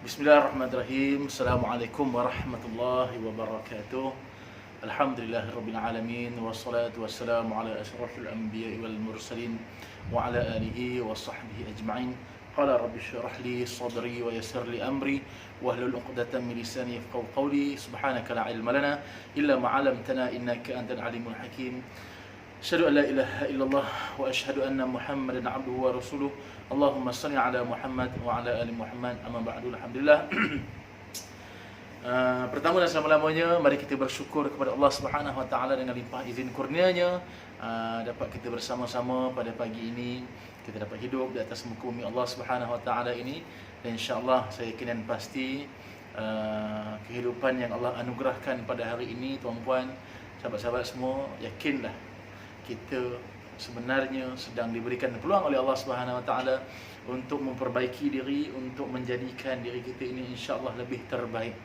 Bismillahirrahmanirrahim. Assalamualaikum warahmatullahi wabarakatuh. Alhamdulillahirabbil alamin wassalatu wassalamu ala asyrafil anbiya'i wal mursalin wa ala alihi wa sahbihi ajma'in. Qala rabbi shrah li sadri wa yassir li amri wahlul 'uqdatam min lisani yafqahu qawli. Subhanaka la ilma lana illa ma 'allamtana innaka antal alimul hakim. Asyhadu an la ilaha illallah wa asyhadu anna Muhammadan 'abduhu wa rasuluh. Allahumma salli ala Muhammad wa ala ali Muhammad. Amma ba'du. Alhamdulillah. Pertama dan selama-lamanya mari kita bersyukur kepada Allah Subhanahu wa taala dengan limpah izin kurnia-Nya dapat kita bersama-sama pada pagi ini. Kita dapat hidup di atas muka bumi Allah Subhanahu wa taala ini, dan insya-Allah saya yakin dan pasti kehidupan yang Allah anugerahkan pada hari ini, tuan-puan, sahabat-sahabat semua, yakinlah kita sebenarnya sedang diberikan peluang oleh Allah Subhanahu wa taala untuk memperbaiki diri, untuk menjadikan diri kita ini insya-Allah lebih terbaik.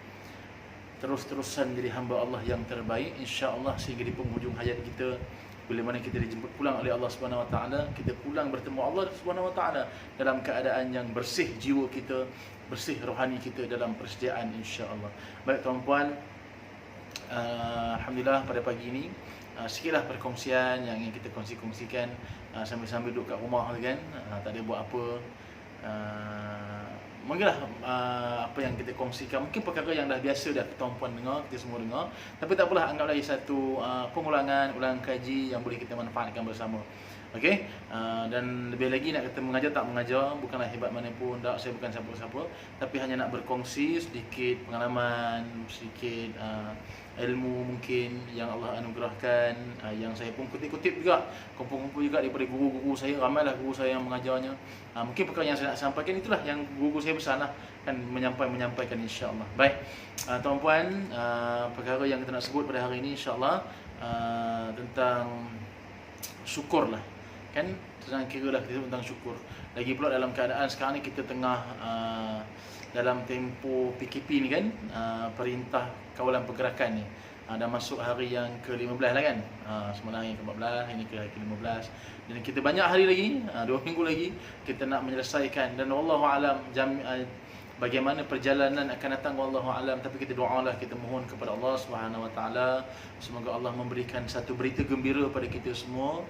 Terus-terusan jadi hamba Allah yang terbaik insya-Allah, sehingga di penghujung hayat kita, bila mana kita dijemput pulang oleh Allah Subhanahu wa taala, kita pulang bertemu Allah Subhanahu wa taala dalam keadaan yang bersih jiwa kita, bersih rohani kita dalam persediaan insya-Allah. Baik tuan-puan, alhamdulillah pada pagi ini sikitlah perkongsian yang ingin kita kongsikan sambil-sambil duduk kat rumah kan, tak ada buat apa. Mungkinlah apa yang kita kongsikan mungkin perkara yang dah biasa dah tuan-puan dengar, kita semua dengar, tapi tak apalah, anggaplah satu ulangan kaji yang boleh kita manfaatkan bersama. Okey, dan lebih lagi nak kata mengajar tak mengajar, bukanlah hebat mana pun, tak, saya bukan siapa-siapa, tapi hanya nak berkongsi sedikit pengalaman, sedikit ilmu mungkin yang Allah anugerahkan, yang saya pun kutip-kutip juga, kumpul-kumpul juga daripada guru-guru saya. Ramailah guru saya yang mengajarnya. Mungkin perkara yang saya nak sampaikan itulah yang guru saya pesan lah, kan, menyampaikan insya-Allah. Baik, tuan-puan, perkara yang kita nak sebut pada hari ini insya-Allah tentang syukur lah, kan, senang kira lah kita tentang syukur. Lagi pula dalam keadaan sekarang ni kita tengah dalam tempoh PKP ni kan, perintah kawalan pergerakan ni dah masuk hari yang ke-15 lah kan. Semalam hari ke-14, ini ke hari ke-15, dan kita banyak hari lagi, 2 minggu lagi kita nak menyelesaikan, dan wallahu alam bagaimana perjalanan akan datang, wallahu alam. Tapi kita doalah, kita mohon kepada Allah Subhanahu wa taala, semoga Allah memberikan satu berita gembira pada kita semua.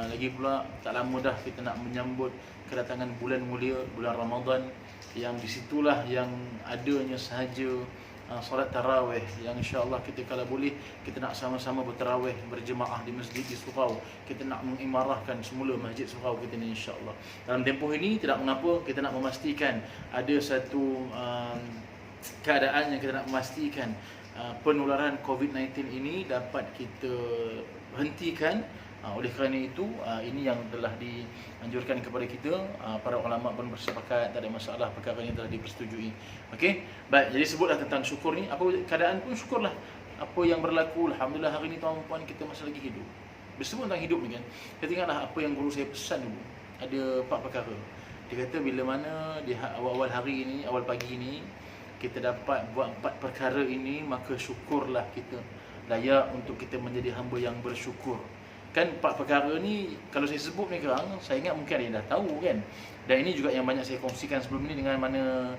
Lagi pula tak lama dah kita nak menyambut kedatangan bulan mulia, bulan Ramadan, yang disitulah yang adanya sahaja solat tarawih, yang insya-Allah kita kalau boleh kita nak sama-sama bertarawih berjemaah di masjid di surau. Kita nak mengimarahkan semula masjid surau kita ni insya-Allah. Dalam tempoh ini tidak mengapa kita nak memastikan ada satu keadaan yang kita nak memastikan penularan COVID-19 ini dapat kita hentikan. Oleh kerana itu, ini yang telah dianjurkan kepada kita. Para ulama pun bersepakat, tak ada masalah, perkara ini telah dipersetujui. Okey, baik, jadi sebutlah tentang syukur ni. Apa keadaan pun syukurlah. Apa yang berlaku, alhamdulillah hari ni tuan-puan kita masih lagi hidup. Bersebut tentang hidup ni kan, kita ingatlah apa yang guru saya pesan dulu. Ada 4 perkara. Dia kata bila mana di awal-awal hari ini, awal pagi ini, kita dapat buat 4 perkara ini, maka syukurlah kita. Layak untuk kita menjadi hamba yang bersyukur. Kan 4 perkara ni kalau saya sebut ni sekarang, saya ingat mungkin ada yang dah tahu kan. Dan ini juga yang banyak saya kongsikan sebelum ni dengan mana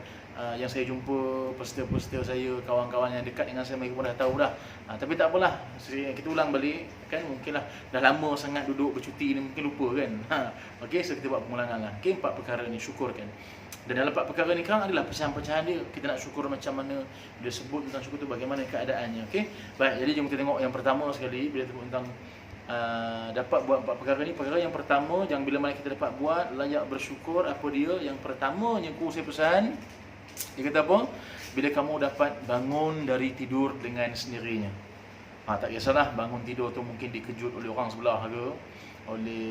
yang saya jumpa peserta-peserta saya, kawan-kawan yang dekat dengan saya, mereka pun dah tahu dah. Tapi tak apalah, kita ulang balik kan, mungkinlah dah lama sangat duduk bercuti ni, mungkin lupa kan. Okey, so kita buat pengulangan lah. Okey, 4 perkara ni syukur kan. Dan dalam 4 perkara ni kan adalah pecahan-pecahan dia. Kita nak syukur macam mana, dia sebut tentang syukur tu bagaimana keadaannya. Okey, baik, jadi jom kita tengok yang pertama sekali bila sebut tentang dapat buat 4 perkara ni. Perkara yang pertama yang bila mana kita dapat buat layak bersyukur, apa dia? Yang pertamanya guru saya pesan, dia kata apa? Bila kamu dapat bangun dari tidur dengan sendirinya. Tak kisahlah bangun tidur tu mungkin dikejut oleh orang sebelah ke, oleh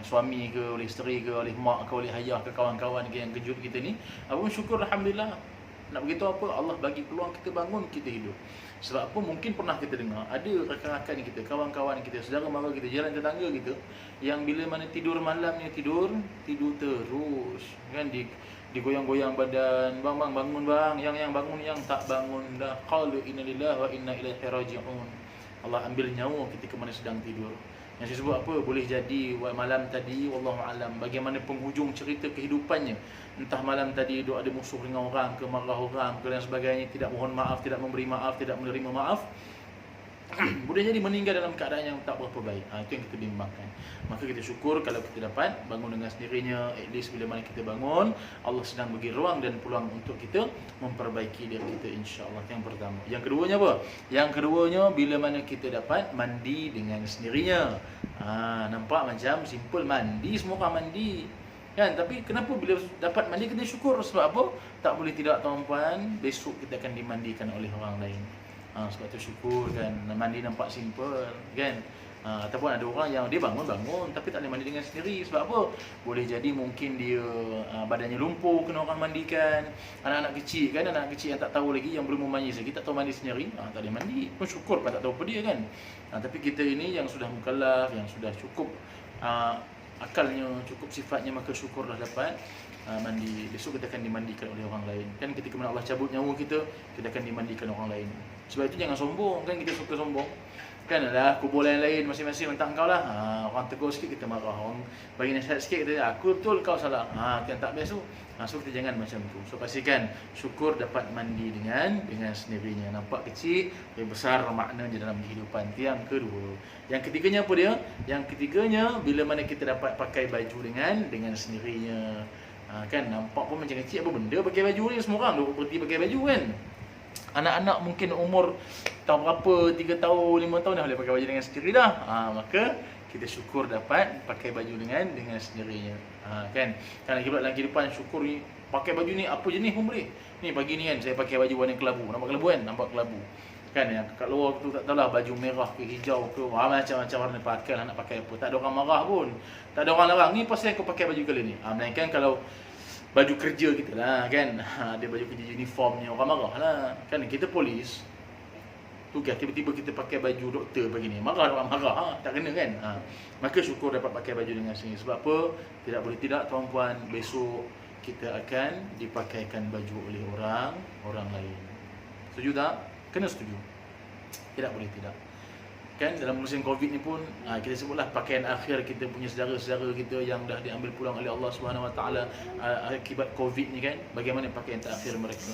suami ke, oleh isteri ke, oleh mak ke, oleh ayah ke, kawan-kawan ke yang kejut kita ni. Apa pun syukur, alhamdulillah. Nak begitu apa? Allah bagi peluang kita bangun, kita hidup. Sebab apa? Mungkin pernah kita dengar ada rakan-rakan kita, kawan-kawan kita, saudara mara kita, jiran tetangga kita yang bila mana tidur malamnya tidur terus kan, digoyang-goyang badan, bang bangun bang, yang bangun, yang tak bangun dah. Qalu inna lillahi wa inna ilaihi raji'un. Allah ambil nyawa ketika mana sedang tidur. Yang saya sebut apa, boleh jadi malam tadi wallahu alam bagaimana penghujung cerita kehidupannya. Entah malam tadi dia ada musuh dengan orang ke, marah orang ke dan sebagainya, tidak mohon maaf, tidak memberi maaf, tidak menerima maaf. Boleh jadi meninggal dalam keadaan yang tak berapa baik. Itu yang kita bimbangkan. Maka kita syukur kalau kita dapat bangun dengan sendirinya. At least bila mana kita bangun, Allah sedang bagi ruang dan peluang untuk kita memperbaiki diri kita, insya-Allah. Yang pertama. Yang keduanya apa? Yang keduanya, bila mana kita dapat mandi dengan sendirinya. Nampak macam simple, mandi, semua orang mandi. Kan? Tapi kenapa bila dapat mandi kita syukur? Sebab apa? Tak boleh tidak tuan-puan, besok kita akan dimandikan oleh orang lain. Sebab tu syukur kan. Mandi nampak simple kan. Ataupun ada orang yang dia bangun tapi tak boleh mandi dengan sendiri. Sebab apa? Boleh jadi mungkin dia badannya lumpuh, kena orang mandikan. Anak-anak kecil kan, anak kecil yang tak tahu lagi, yang belum memayis lagi, tak tahu mandi sendiri, tak boleh mandi. Pun syukur pun tak tahu apa dia kan. Tapi kita ini yang sudah mukallaf, yang sudah cukup akalnya, cukup sifatnya, maka syukurlah dapat mandi. Besok kita akan dimandikan oleh orang lain. Kan ketika mana Allah cabut nyawa kita, kita akan dimandikan orang lain. Sebab itu jangan sombong kan, kita suka sombong. Kan lah kubur lain-lain masing-masing mentang kau lah. Orang tegur sikit kita marah, orang bagi nasihat sikit kita aku betul kau salah. Kan tak biasa. So kita jangan macam tu. So pastikan syukur dapat mandi dengan sendirinya. Nampak kecil, tapi besar maknanya dalam kehidupan. Yang kedua. Yang ketiganya apa dia? Yang ketiganya bila mana kita dapat pakai baju dengan sendirinya. Kan nampak pun macam kecil, apa benda pakai baju ni, semua orang duk berhenti pakai baju kan. Anak-anak mungkin umur tahun berapa, 3 tahun, 5 tahun dah boleh pakai baju dengan sendiri dah. Maka kita syukur dapat pakai baju dengan sendirinya. Kan lagi pula dalam kehidupan syukur ni, pakai baju ni apa jenis pun boleh. Ni pagi ni kan saya pakai baju warna kelabu. Nampak kelabu kan? Nampak kelabu. Kan yang kat luar tu tak tahulah baju merah ke hijau ke, macam-macam warna pakai lah, nak pakai apa. Tak ada orang marah pun. Tak ada orang larang. Ni pasal aku pakai baju kali ni. Melainkan kalau baju kerja kita lah kan, ada baju kerja uniformnya, orang marah lah kan. Kita polis tugas, tiba-tiba kita pakai baju doktor begini, marah orang marah, tak kena kan. Maka syukur dapat pakai baju dengan sini. Sebab apa? Tidak boleh tidak tuan-puan, besok kita akan dipakaikan baju oleh orang lain. Setuju tak? Kena setuju. Tidak boleh tidak. Kan dalam musim Covid ni pun kita sebutlah pakaian akhir kita punya saudara-saudara kita yang dah diambil pulang oleh Allah Subhanahu Wa Taala akibat Covid ni kan, bagaimana pakaian terakhir mereka.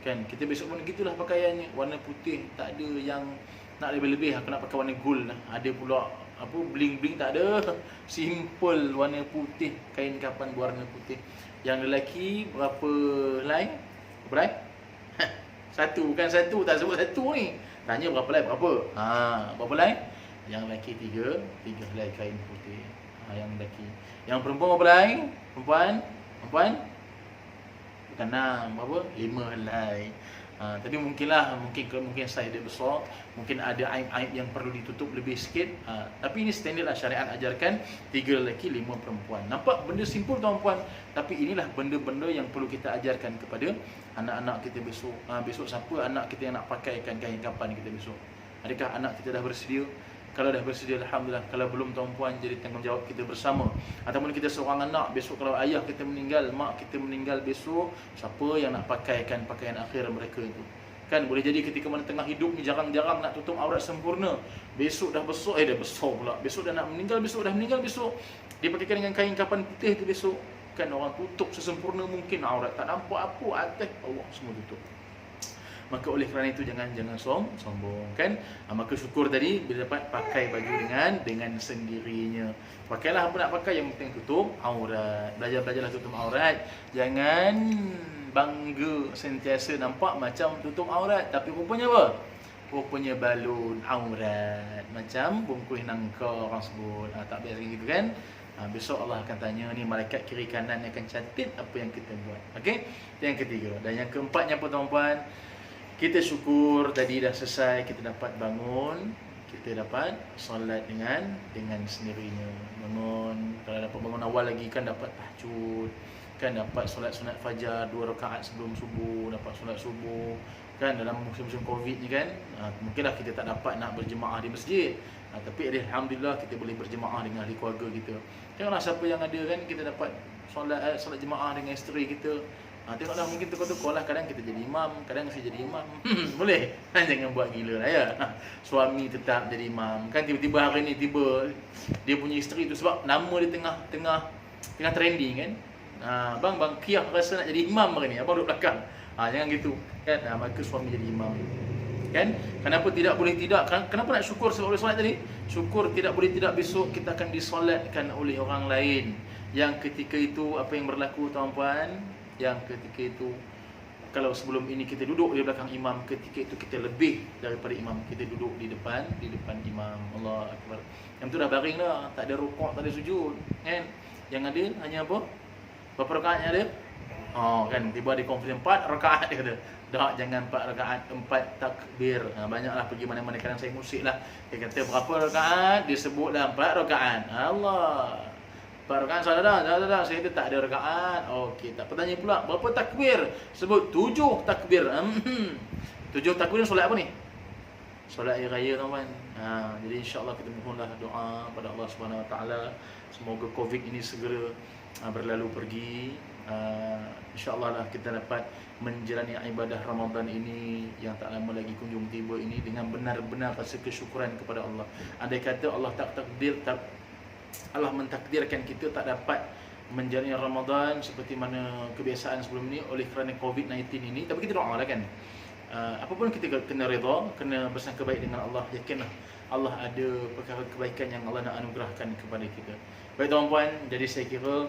Kan kita besok pun gitulah pakaiannya, warna putih, tak ada yang nak lebih-lebih, aku nak pakai warna gold lah. Ada pula apa bling-bling, tak ada. Simple warna putih, kain kapan berwarna putih. Yang lelaki berapa helai? Berapa? Satu, bukan satu, tak sebut satu ni. Tanya berapa helai, berapa? Berapa helai? Yang lelaki 3 helai kain putih. Yang lelaki. Yang perempuan berapa helai? Perempuan bukan 6, berapa? 5 helai. Tapi mungkin size dia besar, mungkin ada aib-aib yang perlu ditutup lebih sikit. Tapi ini standard lah, syariat ajarkan 3 lelaki 5 perempuan. Nampak benda simple tuan-puan, tapi inilah benda-benda yang perlu kita ajarkan kepada anak-anak kita besok. Besok siapa anak kita yang nak pakaikan kain kapan kita besok? Adakah anak kita dah bersedia? Kalau dah bersedia, alhamdulillah. Kalau belum tuan-puan, jadi tanggungjawab kita bersama. Ataupun kita seorang anak, besok kalau ayah kita meninggal, mak kita meninggal besok, siapa yang nak pakaikan pakaian akhir mereka itu? Kan boleh jadi ketika mana tengah hidup ni jarang-jarang nak tutup aurat sempurna. Besok dah besar, dah besar pula. Besok dah nak meninggal, besok dia pakaikan dengan kain kapan putih tu besok. Kan orang tutup sesempurna mungkin aurat, tak nampak apa, atas bawah semua tutup. Maka oleh kerana itu jangan sombong kan. Maka syukur tadi bila dapat pakai baju dengan sendirinya. Pakailah apa nak pakai, yang penting tutup aurat. Belajarlah tutup aurat. Jangan bangga sentiasa nampak macam tutup aurat, tapi rupanya apa? Rupanya balon aurat, macam bungkus nangka orang sebut. Tak biasa gitu kan. Besok Allah akan tanya, ni malaikat kiri kanan yang akan catat apa yang kita buat. Okey? Yang ketiga. Dan yang keempatnya apa tuan-puan? Kita syukur tadi dah selesai, kita dapat bangun, kita dapat solat dengan sendirinya. Bangun, kalau dapat bangun awal lagi kan dapat tahajud, kan dapat solat sunat fajar 2 rakaat sebelum subuh, dapat solat subuh. Kan dalam musim-musim Covid ni kan, mungkinlah kita tak dapat nak berjemaah di masjid. Tapi alhamdulillah kita boleh berjemaah dengan ahli keluarga kita. Tengoklah siapa yang ada kan, kita dapat solat jemaah dengan isteri kita. Tengoklah mungkin tukar-tukar lah. Kadang kita jadi imam, kadang saya jadi imam. Boleh? Jangan buat gila lah ya. Suami tetap jadi imam. Kan tiba-tiba hari ni tiba dia punya isteri tu sebab nama dia tengah trending kan. Bang Kiah rasa nak jadi imam hari ni. Abang duduk belakang. Jangan gitu. Kan? Maka suami jadi imam. Kan? Kenapa tidak boleh tidak? Kenapa nak syukur sebab boleh solat tadi? Syukur tidak boleh tidak besok kita akan disolatkan oleh orang lain. Yang ketika itu apa yang berlaku tuan-puan? Yang ketika itu kalau sebelum ini kita duduk di belakang imam, ketika itu kita lebih daripada imam. Kita duduk di depan imam. Allah Akbar. Yang tu dah baring dah, tak ada rukuk, tak ada sujud, kan? Yang ada hanya apa? Berapa rakaat yang ada? Kan tiba di konferensi 4 rakaat dia kata. Dah, jangan 4 rakaat, 4 takbir. Banyaklah pergi mana-mana, kadang saya musik lah. Dia kata berapa rakaat? Dia sebutlah 4 rakaat. Allah. 4 rakaat salah dah. Saya kata tak ada rakaat. Okey, tak bertanya pula berapa takbir? Sebut 7 takbir. 7 takbir ni solat apa ni? Solat air raya tuan-tuan. Jadi insya-Allah kita mohonlah doa pada Allah Subhanahu Wa Taala semoga Covid ini segera berlalu pergi. InsyaAllah lah kita dapat menjalani ibadah Ramadan ini yang tak lama lagi kunjung tiba ini dengan benar-benar rasa kesyukuran kepada Allah. Andai kata Allah mentakdirkan kita tak dapat menjalani Ramadan seperti mana kebiasaan sebelum ini oleh kerana COVID-19 ini, tapi kita doa lah kan. Apapun kita kena redha, kena bersangka baik dengan Allah. Yakinlah Allah ada perkara kebaikan yang Allah nak anugerahkan kepada kita. Baik tuan-puan, jadi saya kira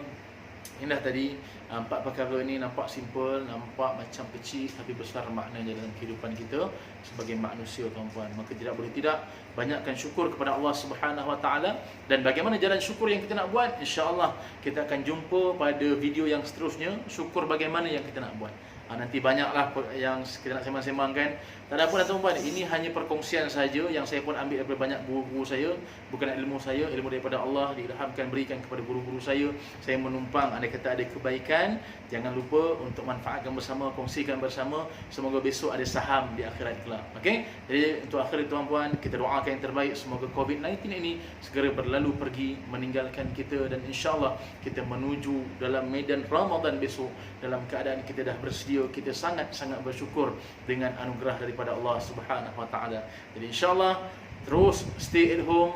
indah tadi 4 perkara ini nampak simple, nampak macam kecil tapi besar maknanya dalam kehidupan kita sebagai manusia tuan-puan. Maka tidak boleh tidak banyakkan syukur kepada Allah Subhanahu Wa Taala. Dan bagaimana jalan syukur yang kita nak buat, insya-Allah kita akan jumpa pada video yang seterusnya, syukur bagaimana yang kita nak buat. Nanti banyaklah yang kita nak sembang-sembangkan. Tak ada apa dah tuan-puan, ini hanya perkongsian saja yang saya pun ambil daripada banyak guru-guru saya. Bukan ilmu saya, ilmu daripada Allah diilhamkan berikan kepada guru-guru saya. Saya menumpang, andai kata ada kebaikan, jangan lupa untuk manfaatkan bersama, kongsikan bersama. Semoga besok ada saham di akhirat kelak. Okey? Jadi untuk akhir tuan-puan, kita doakan yang terbaik semoga COVID-19 ini segera berlalu pergi meninggalkan kita dan insya-Allah kita menuju dalam medan Ramadan besok dalam keadaan kita dah bersedia. Kita sangat-sangat bersyukur dengan anugerah daripada Allah Subhanahu Wa Taala. Jadi insya-Allah terus stay at home,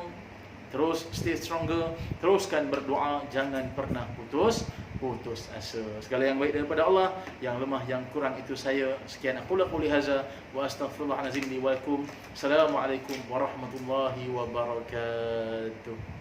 terus stay stronger, teruskan berdoa, jangan pernah putus asa. Segala yang baik daripada Allah, yang lemah yang kurang itu saya. Sekian aku qouli hadza wa astaghfirullahalazim li wa lakum. Assalamualaikum warahmatullahi wabarakatuh.